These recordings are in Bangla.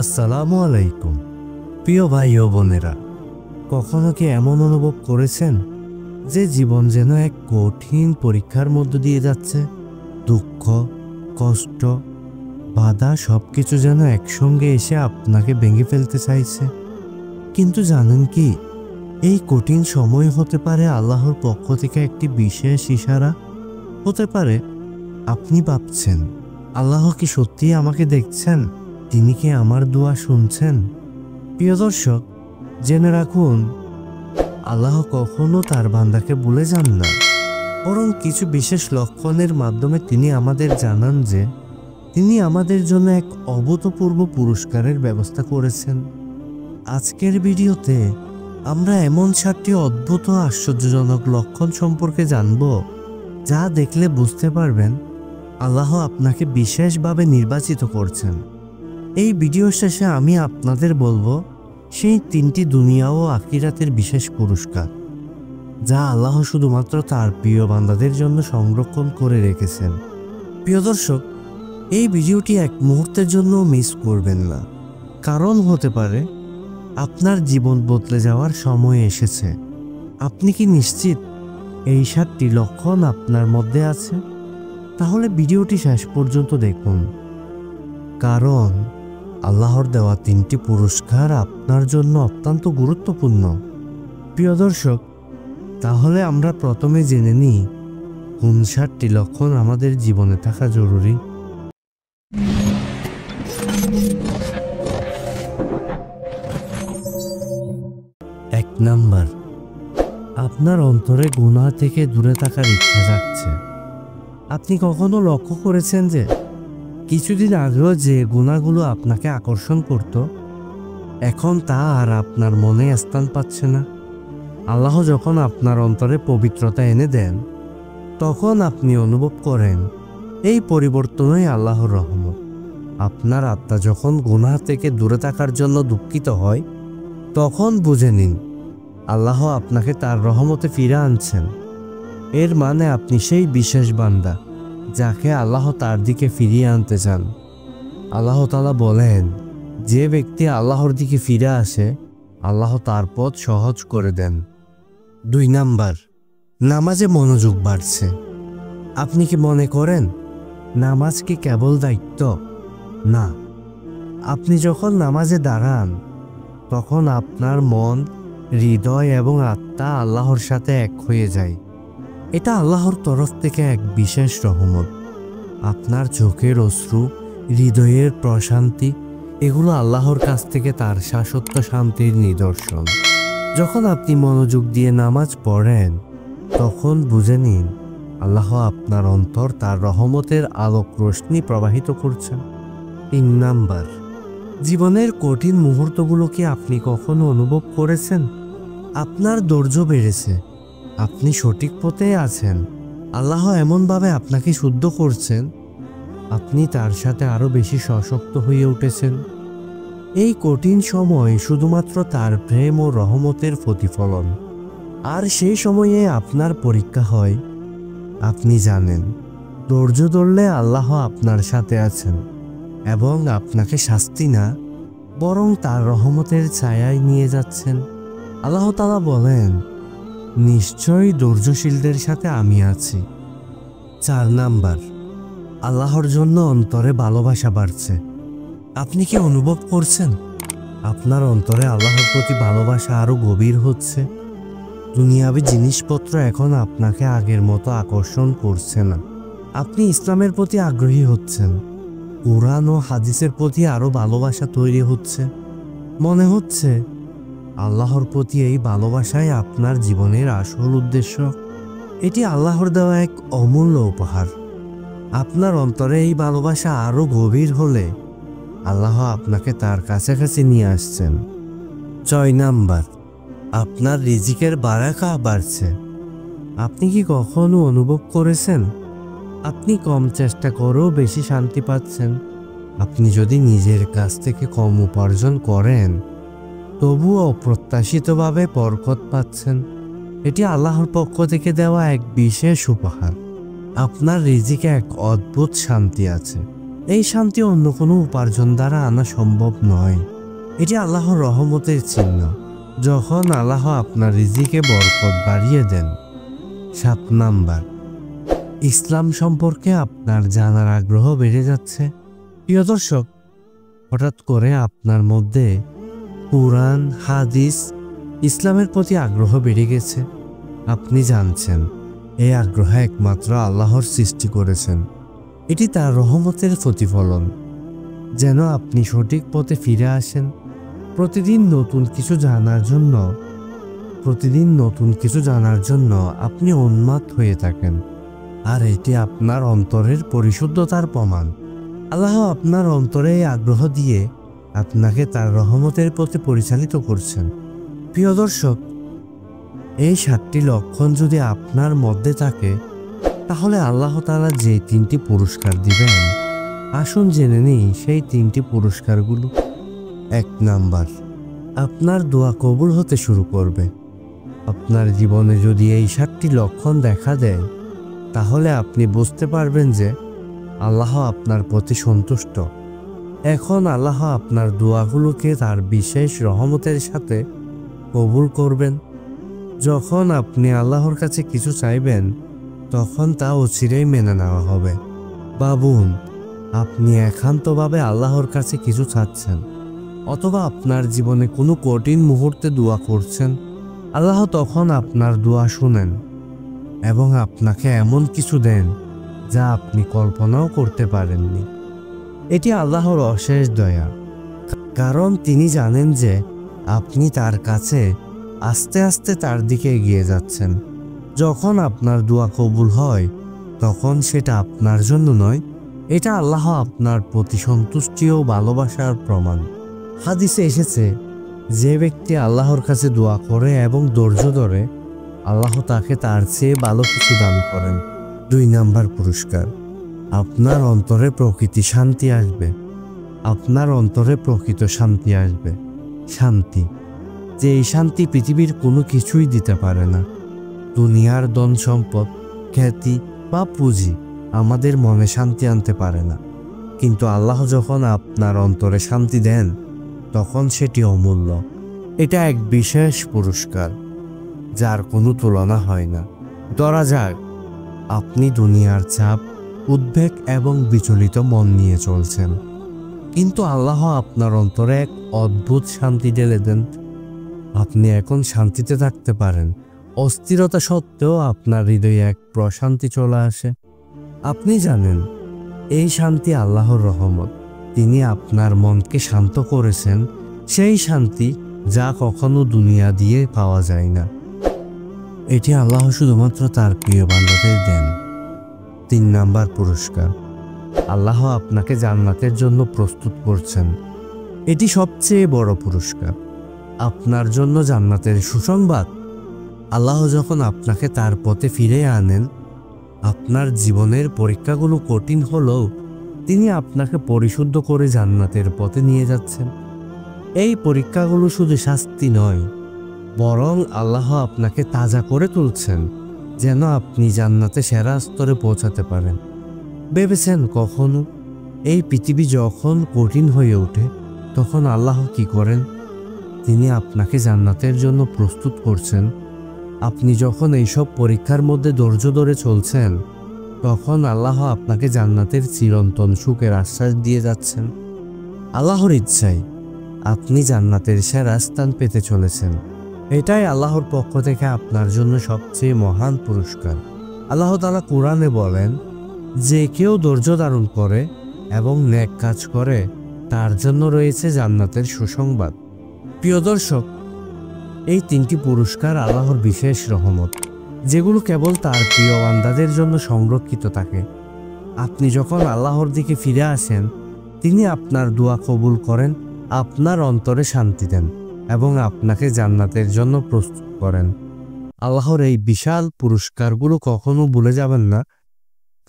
আসসালামু আলাইকুম প্রিয় ভাই ও বোনেরা, কখনো কি এমন অনুভব করেছেন যে জীবন যেন এক কঠিন পরীক্ষার মধ্য দিয়ে যাচ্ছে? দুঃখ, কষ্ট, বাধা সবকিছু যেন একসঙ্গে এসে আপনাকে ভেঙে ফেলতে চাইছে। কিন্তু জানেন কি, এই কঠিন সময় হতে পারে আল্লাহর পক্ষ থেকে একটি বিশেষ ইশারা। হতে পারে আপনি ভাবছেন, আল্লাহ কি সত্যিই আমাকে দেখছেন? তিনি কি আমার দোয়া শুনছেন? প্রিয় দর্শক, জেনে রাখুন, আল্লাহ কখনো তার বান্দাকে ভুলে যান না, বরং কিছু বিশেষ লক্ষণের মাধ্যমে তিনি আমাদের জানান যে তিনি আমাদের জন্য এক অভূতপূর্ব পুরস্কারের ব্যবস্থা করেছেন। আজকের ভিডিওতে আমরা এমন 7টি অদ্ভুত ও আশ্চর্যজনক লক্ষণ সম্পর্কে জানব, যা দেখলে বুঝতে পারবেন আল্লাহ আপনাকে বিশেষভাবে নির্বাচিত করছেন। এই ভিডিও শেষে আমি আপনাদের বলবো সেই 3টি দুনিয়া ও আখিরাতের বিশেষ পুরস্কার, যা আল্লাহ শুধুমাত্র তার প্রিয় বান্দাদের জন্য সংরক্ষণ করে রেখেছেন। প্রিয় দর্শক, এই ভিডিওটি এক মুহূর্তের জন্য মিস করবেন না, কারণ হতে পারে আপনার জীবন বদলে যাওয়ার সময় এসেছে। আপনি কি নিশ্চিত এই 7টি লক্ষণ আপনার মধ্যে আছে? তাহলে ভিডিওটি শেষ পর্যন্ত দেখুন, কারণ আল্লাহর দেওয়া 3টি পুরস্কার আপনার জন্য অত্যন্ত গুরুত্বপূর্ণ। প্রিয় দর্শক, তাহলে আমরা প্রথমে জেনে নিই কোন 7টি লক্ষণ আমাদের জীবনে থাকা জরুরি। 1 নাম্বার, আপনার অন্তরে গুনাহ থেকে দূরে থাকার ইচ্ছা জাগছে। আপনি কখনো লক্ষ্য করেছেন যে কিছুদিন আগেও যে গুনাহগুলো আপনাকে আকর্ষণ করত, এখন তা আর আপনার মনে স্থান পাচ্ছে না? আল্লাহ যখন আপনার অন্তরে পবিত্রতা এনে দেন, তখন আপনি অনুভব করেন এই পরিবর্তনই আল্লাহর রহমত। আপনার আত্মা যখন গুনাহ থেকে দূরে থাকার জন্য দুঃখিত হয়, তখন বুঝে নিন আল্লাহ আপনাকে তার রহমতে ফিরে আনছেন। এর মানে আপনি সেই বিশেষ বান্দা যাকে আল্লাহ তার দিকে ফিরিয়ে আনতে চান। আল্লাহ তাআলা বলেন, যে ব্যক্তি আল্লাহর দিকে ফিরে আসে, আল্লাহ তার পথ সহজ করে দেন। 2 নাম্বার, নামাজে মনোযোগ বাড়ছে। আপনি কি মনে করেন নামাজ কি কেবল দায়িত্ব? না, আপনি যখন নামাজে দাঁড়ান, তখন আপনার মন, হৃদয় এবং আত্মা আল্লাহর সাথে এক হয়ে যায়। এটা আল্লাহর তরফ থেকে এক বিশেষ রহমত। আপনার চোখের অশ্রু, হৃদয়ের প্রশান্তি, এগুলো আল্লাহর কাছ থেকে তার শাশ্বত শান্তির নিদর্শন। যখন আপনি মনোযোগ দিয়ে নামাজ পড়েন, তখন বুঝে নিন আল্লাহ আপনার অন্তর তার রহমতের আলোক রোশনি প্রবাহিত করছেন। 3 নাম্বার, জীবনের কঠিন মুহূর্তগুলো কি আপনি কখনো অনুভব করেছেন? আপনার ধৈর্য বেড়েছে, আপনি সঠিক পথে আছেন, আল্লাহ এমনভাবে আপনাকে শুদ্ধ করছেন, আপনি তার সাথে আরো বেশি সশক্ত হয়ে উঠেছেন। এই কঠিন সময় শুধুমাত্র তার প্রেম ও রহমতের প্রতিফলন। আর সেই সময়ে আপনার পরীক্ষা হয়, আপনি জানেন ধৈর্য ধরলে আল্লাহ আপনার সাথে আছেন এবং আপনাকে শাস্তি না, বরং তার রহমতের ছায়ায় নিয়ে যাচ্ছেন। আল্লাহ তাআলা বলেন, নিশ্চয়ই ধৈর্যশীলদের সাথে আমি আছি। 4 নাম্বার, আল্লাহর জন্য অন্তরে ভালোবাসা বাড়ছে। আপনি কি অনুভব করছেন আপনার অন্তরে আল্লাহর প্রতি ভালোবাসা আরো গভীর হচ্ছে? দুনিয়াবী জিনিসপত্র এখন আপনাকে আগের মতো আকর্ষণ করছে না। আপনি ইসলামের প্রতি আগ্রহী হচ্ছেন, কোরআন ও হাদিসের প্রতি আরো ভালোবাসা তৈরি হচ্ছে। মনে হচ্ছে আল্লাহর প্রতি এই ভালোবাসাই আপনার জীবনের আসল উদ্দেশ্য। এটি আল্লাহর দেওয়া এক অমূল্য উপহার। আপনার অন্তরে এই ভালোবাসা আরো গভীর হলে আল্লাহ আপনাকে তার কাছাকাছি নিয়ে আসছেন। 6 নাম্বার, আপনার রিজিকের বারাকা বাড়ছে। আপনি কি কখনো অনুভব করেছেন আপনি কম চেষ্টা করেও বেশি শান্তি পাচ্ছেন? আপনি যদি নিজের কাছ থেকে কম উপার্জন করেন, তবুও অপ্রত্যাশিতভাবে বরকত পাচ্ছেন। এটি আল্লাহর পক্ষ থেকে দেওয়া এক বিশেষ উপহার। আপনার রিজিকে এক অদ্ভুত শান্তি আছে, এই শান্তি অন্য কোনো উপার্জন দ্বারা আনা সম্ভব নয়। এটি আল্লাহর রহমতের চিহ্ন। যখন আল্লাহ আপনার রিজিকে বরকত বাড়িয়ে দেন। 7 নাম্বার, ইসলাম সম্পর্কে আপনার জানার আগ্রহ বেড়ে যাচ্ছে। প্রিয় দর্শক, হঠাৎ করে আপনার মধ্যে কুরআন, হাদিস, ইসলামের প্রতি আগ্রহ বেড়ে গেছে। আপনি জানছেন এই আগ্রহ একমাত্র আল্লাহর সৃষ্টি করেছেন। এটি তার রহমতের প্রতিফলন। যেন আপনি সঠিক পথে ফিরে আসেন। প্রতিদিন নতুন কিছু জানার জন্য আপনি উন্মাদ হয়ে থাকেন। আর এটি আপনার অন্তরের পরিশুদ্ধতার প্রমাণ। আল্লাহ আপনার অন্তরে এই আগ্রহ দিয়ে আপনাকে তার রহমতের প্রতি পরিচালিত করছেন। প্রিয় দর্শক, এই 7টি লক্ষণ যদি আপনার মধ্যে থাকে, তাহলে আল্লাহ তাআলা যে 3টি পুরস্কার দিবেন, আসুন জেনে নিই সেই 3টি পুরস্কারগুলো। 1 নাম্বার, আপনার দোয়া কবুল হতে শুরু করবে। আপনার জীবনে যদি এই 7টি লক্ষণ দেখা দেয়, তাহলে আপনি বুঝতে পারবেন যে আল্লাহ আপনার প্রতি সন্তুষ্ট। এখন আল্লাহ আপনার দোয়াগুলোকে তার বিশেষ রহমতের সাথে কবুল করবেন। যখন আপনি আল্লাহর কাছে কিছু চাইবেন, তখন তা অচিরেই মেনে নেওয়া হবে। ভাবুন, আপনি একান্তভাবে আল্লাহর কাছে কিছু চাচ্ছেন, অথবা আপনার জীবনে কোনো কঠিন মুহূর্তে দোয়া করছেন। আল্লাহ তখন আপনার দোয়া শুনেন এবং আপনাকে এমন কিছু দেন যা আপনি কল্পনাও করতে পারেননি। এটি আল্লাহর অশেষ দয়া, কারণ তিনি জানেন যে আপনি তার কাছে আস্তে আস্তে তার দিকে এগিয়ে যাচ্ছেন। যখন আপনার দোয়া কবুল হয়, তখন সেটা আপনার জন্য নয়, এটা আল্লাহ আপনার প্রতি সন্তুষ্টি ও ভালোবাসার প্রমাণ। হাদিসে এসেছে, যে ব্যক্তি আল্লাহর কাছে দোয়া করে এবং ধৈর্য ধরে, আল্লাহ তাকে তার চেয়ে ভালো কিছু দান করেন। 2 নাম্বার পুরস্কার, আপনার অন্তরে প্রকৃত শান্তি আসবে। আপনার অন্তরে প্রকৃত শান্তি আসবে। শান্তি, যে এই শান্তি পৃথিবীর কোনো কিছুই দিতে পারে না। দুনিয়ার ধন সম্পদ, খ্যাতি বা পুঁজি আমাদের মনে শান্তি আনতে পারে না, কিন্তু আল্লাহ যখন আপনার অন্তরে শান্তি দেন, তখন সেটি অমূল্য। এটা এক বিশেষ পুরস্কার যার কোনো তুলনা হয় না। ধরা যাক আপনি দুনিয়ার চাপ, উদ্বেগ এবং বিচলিত মন নিয়ে চলছেন, কিন্তু আল্লাহ আপনার অন্তরে এক অদ্ভুত শান্তি ঢেলে দেন। আপনি এখন শান্তিতে থাকতে পারেন। অস্থিরতা সত্ত্বেও আপনার হৃদয়ে এক প্রশান্তি চলে আসে। আপনি জানেন এই শান্তি আল্লাহর রহমত। তিনি আপনার মনকে শান্ত করেছেন, সেই শান্তি যা কখনো দুনিয়া দিয়ে পাওয়া যায় না। এটি আল্লাহ শুধুমাত্র তার প্রিয় বান্দাদের দেন। 3 নাম্বার পুরস্কার, আল্লাহ আপনাকে জান্নাতের জন্য প্রস্তুত করছেন। এটি সবচেয়ে বড় পুরস্কার। আপনার জন্য জান্নাতের সুসংবাদ। আল্লাহ যখন আপনাকে তার পথে ফিরে আনেন, আপনার জীবনের পরীক্ষাগুলো কঠিন হলেও তিনি আপনাকে পরিশুদ্ধ করে জান্নাতের পথে নিয়ে যাচ্ছেন। এই পরীক্ষাগুলো শুধু শাস্তি নয়, বরং আল্লাহ আপনাকে তাজা করে তুলছেন, যেন আপনি জান্নাতে সেরা স্তরে পৌঁছাতে পারেন। ভেবেছেন কখনো এই পৃথিবী যখন কঠিন হয়ে ওঠে, তখন আল্লাহ কি করেন? তিনি আপনাকে জান্নাতের জন্য প্রস্তুত করছেন। আপনি যখন এইসব পরীক্ষার মধ্যে ধৈর্য ধরে চলছেন, তখন আল্লাহ আপনাকে জান্নাতের চিরন্তন সুখের আশ্বাস দিয়ে যাচ্ছেন। আল্লাহর ইচ্ছায় আপনি জান্নাতের সেরা স্থান পেতে চলেছেন। এটাই আল্লাহর পক্ষ থেকে আপনার জন্য সবচেয়ে মহান পুরস্কার। আল্লাহ তাআলা কোরআনে বলেন, যে কেউ ধৈর্য ধারণ করে এবং নেক কাজ করে, তার জন্য রয়েছে জান্নাতের সুসংবাদ। প্রিয় দর্শক, এই 3টি পুরস্কার আল্লাহর বিশেষ রহমত, যেগুলো কেবল তার প্রিয় বান্দাদের জন্য সংরক্ষিত থাকে। আপনি যখন আল্লাহর দিকে ফিরে আসেন, তিনি আপনার দোয়া কবুল করেন, আপনার অন্তরে শান্তি দেন এবং আপনাকে জান্নাতের জন্য প্রস্তুত করেন। আল্লাহর এই বিশাল পুরস্কারগুলো কখনো ভুলে যাবেন না,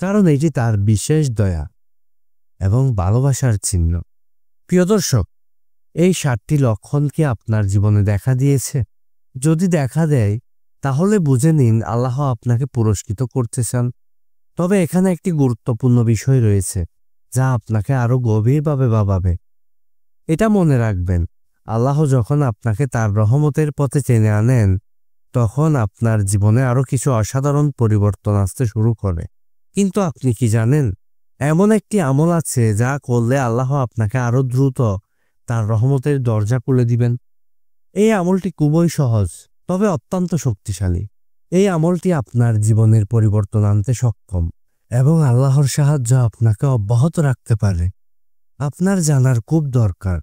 কারণ এটি তার বিশেষ দয়া এবং ভালোবাসার চিহ্ন। প্রিয় দর্শক, এই 7টি লক্ষণ কি আপনার জীবনে দেখা দিয়েছে? যদি দেখা দেয়, তাহলে বুঝে নিন আল্লাহ আপনাকে পুরস্কৃত করতে চান। তবে এখানে একটি গুরুত্বপূর্ণ বিষয় রয়েছে। যা আপনাকে আরো গভীরভাবে ভাবাবে। এটা মনে রাখবেন, আল্লাহ যখন আপনাকে তার রহমতের পথে টেনে আনেন, তখন আপনার জীবনে আরো কিছু অসাধারণ পরিবর্তন আসতে শুরু করে। কিন্তু আপনি কি জানেন, এমন একটি আমল আছে যা করলে আল্লাহ আপনাকে আরো দ্রুত তার রহমতের দরজা খুলে দিবেন। এই আমলটি খুবই সহজ, তবে অত্যন্ত শক্তিশালী। এই আমলটি আপনার জীবনের পরিবর্তন আনতে সক্ষম এবং আল্লাহর সাহায্য আপনাকে অব্যাহত রাখতে পারে। আপনার জানার খুব দরকার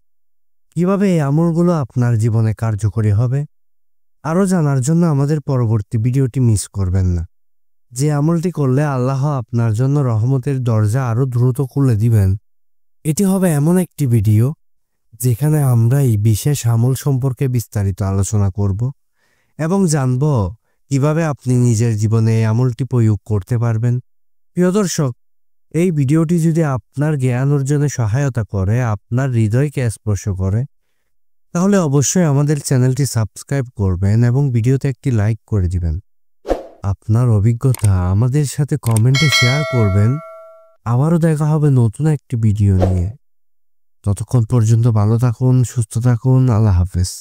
কিভাবে এই আমলগুলো আপনার জীবনে কার্যকরী হবে। আরও জানার জন্য আমাদের পরবর্তী ভিডিওটি মিস করবেন না। যে আমলটি করলে আল্লাহ আপনার জন্য রহমতের দরজা আরও দ্রুত খুলে দিবেন। এটি হবে এমন একটি ভিডিও যেখানে আমরা এই বিশেষ আমল সম্পর্কে বিস্তারিত আলোচনা করব এবং জানব কিভাবে আপনি নিজের জীবনে এই আমলটি প্রয়োগ করতে পারবেন। প্রিয় দর্শক, এই ভিডিওটি যদি আপনার জ্ঞান অর্জনে সহায়তা করে, আপনার হৃদয়কে স্পর্শ করে, তাহলে অবশ্যই আমাদের চ্যানেলটি সাবস্ক্রাইব করবেন এবং ভিডিওতে একটি লাইক করে দিবেন। আপনার অভিজ্ঞতা আমাদের সাথে কমেন্টে শেয়ার করবেন। আবারও দেখা হবে নতুন একটি ভিডিও নিয়ে। ততক্ষণ পর্যন্ত ভালো থাকুন, সুস্থ থাকুন। আল্লাহ হাফেজ।